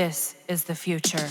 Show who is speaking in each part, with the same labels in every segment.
Speaker 1: This is the future.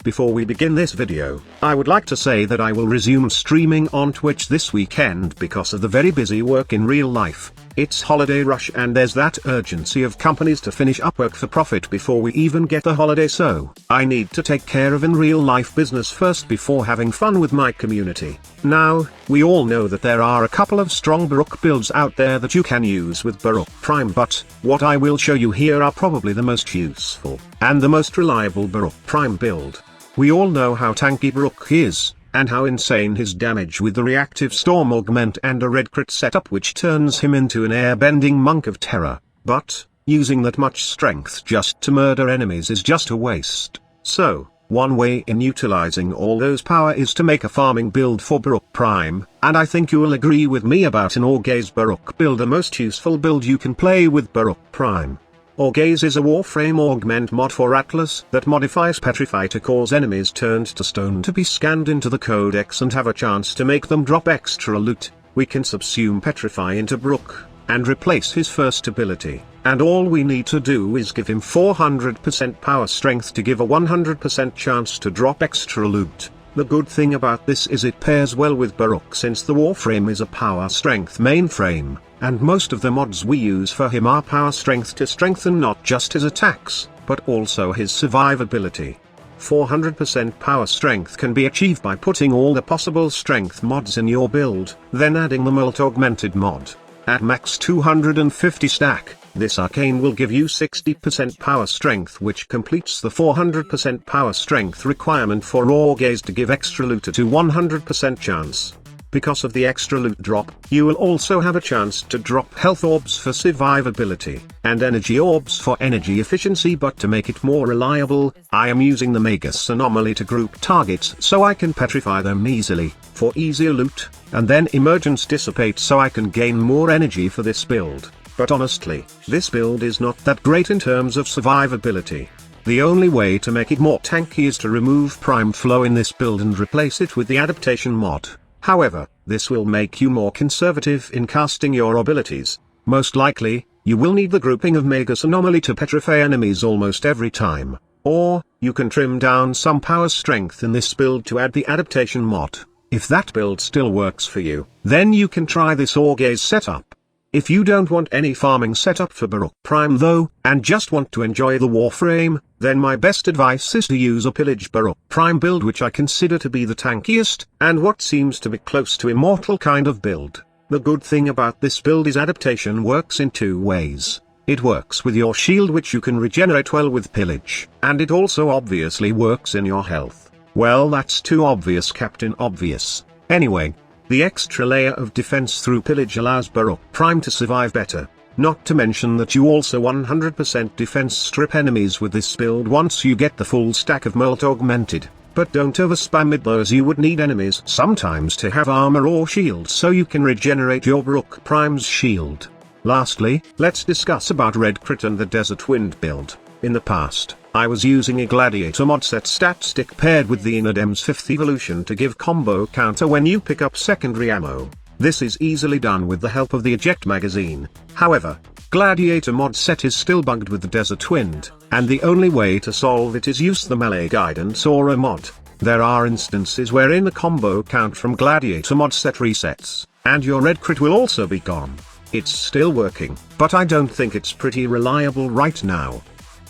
Speaker 2: Before we begin this video, I would like to say that I will resume streaming on Twitch this weekend because of the very busy work in real life. It's holiday rush and there's that urgency of companies to finish up work for profit before we even get the holiday, so I need to take care of in real life business first before having fun with my community. Now, we all know that there are a couple of strong Baruuk builds out there that you can use with Baruuk Prime, but what I will show you here are probably the most useful and the most reliable Baruuk Prime build. We all know how tanky Baruuk is, and how insane his damage with the reactive storm augment and a red crit setup which turns him into an airbending monk of terror, but using that much strength just to murder enemies is just a waste. So, one way in utilizing all those power is to make a farming build for Baruuk Prime, and I think you will agree with me about an Orgaze Baruuk build, the most useful build you can play with Baruuk Prime. Orgaze is a Warframe augment mod for Atlas that modifies Petrify to cause enemies turned to stone to be scanned into the codex and have a chance to make them drop extra loot. We can subsume Petrify into Baruuk, and replace his first ability, and all we need to do is give him 400% power strength to give a 100% chance to drop extra loot. The good thing about this is it pairs well with Baruuk since the Warframe is a power strength mainframe, and most of the mods we use for him are power strength to strengthen not just his attacks, but also his survivability. 400% power strength can be achieved by putting all the possible strength mods in your build, then adding the Mult augmented mod. At max 250 stack, this arcane will give you 60% power strength, which completes the 400% power strength requirement for Orgaze to give extra loot to 100% chance. Because of the extra loot drop, you will also have a chance to drop health orbs for survivability, and energy orbs for energy efficiency, but to make it more reliable, I am using the Magus anomaly to group targets so I can petrify them easily, for easier loot, and then emergence dissipate so I can gain more energy for this build. But honestly, this build is not that great in terms of survivability. The only way to make it more tanky is to remove Prime Flow in this build and replace it with the adaptation mod. However, this will make you more conservative in casting your abilities. Most likely, you will need the grouping of Magus Anomaly to petrify enemies almost every time. Or, you can trim down some power strength in this build to add the adaptation mod. If that build still works for you, then you can try this Orgaze setup. If you don't want any farming setup for Baruuk Prime though, and just want to enjoy the Warframe, then my best advice is to use a Pillage Baruuk Prime build, which I consider to be the tankiest, and what seems to be close to Immortal kind of build. The good thing about this build is adaptation works in two ways. It works with your shield, which you can regenerate well with Pillage, and it also obviously works in your health. Well, that's too obvious, Captain Obvious. Anyway, the extra layer of defense through Pillage allows Baruuk Prime to survive better, not to mention that you also 100% defense strip enemies with this build once you get the full stack of Mult augmented, but don't overspam it though, as you would need enemies sometimes to have armor or shield so you can regenerate your Baruuk Prime's shield. Lastly, let's discuss about Red Crit and the Desert Wind build. In the past, I was using a Gladiator mod set stat stick paired with the Inadem's 5th evolution to give combo counter when you pick up secondary ammo. This is easily done with the help of the eject magazine. However, Gladiator mod set is still bugged with the Desert Wind, and the only way to solve it is use the melee guidance or a mod. There are instances wherein the combo count from Gladiator mod set resets, and your red crit will also be gone. It's still working, but I don't think it's pretty reliable right now.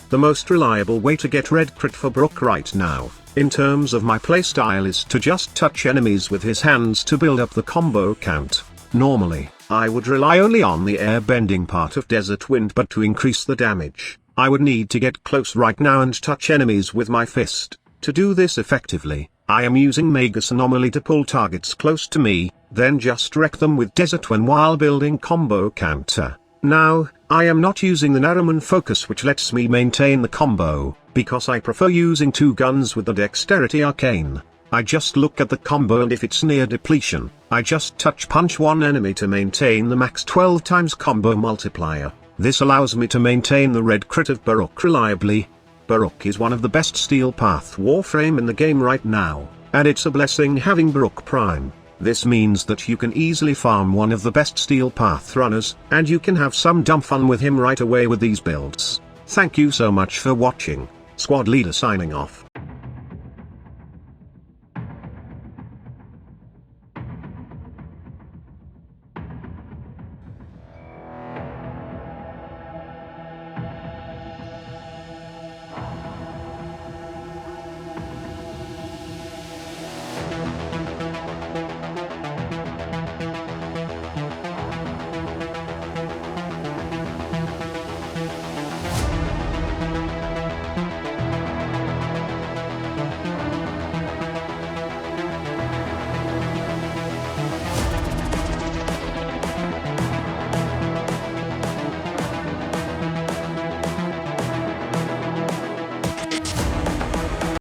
Speaker 2: The most reliable way to get red crit for Baruuk right now, in terms of my playstyle, is to just touch enemies with his hands to build up the combo count. Normally, I would rely only on the airbending part of Desert Wind, but to increase the damage, I would need to get close right now and touch enemies with my fist. To do this effectively, I am using Magus Anomaly to pull targets close to me, then just wreck them with Desert Wind while building combo counter. Now, I am not using the Narrowman focus, which lets me maintain the combo, because I prefer using two guns with the Dexterity Arcane. I just look at the combo, and if it's near depletion, I just touch punch one enemy to maintain the max 12 times combo multiplier. This allows me to maintain the red crit of Baruuk reliably. Baruuk is one of the best Steel Path Warframe in the game right now, and it's a blessing having Baruuk Prime. This means that you can easily farm one of the best steel path runners, and you can have some dumb fun with him right away with these builds. Thank you so much for watching. Squad Leader signing off.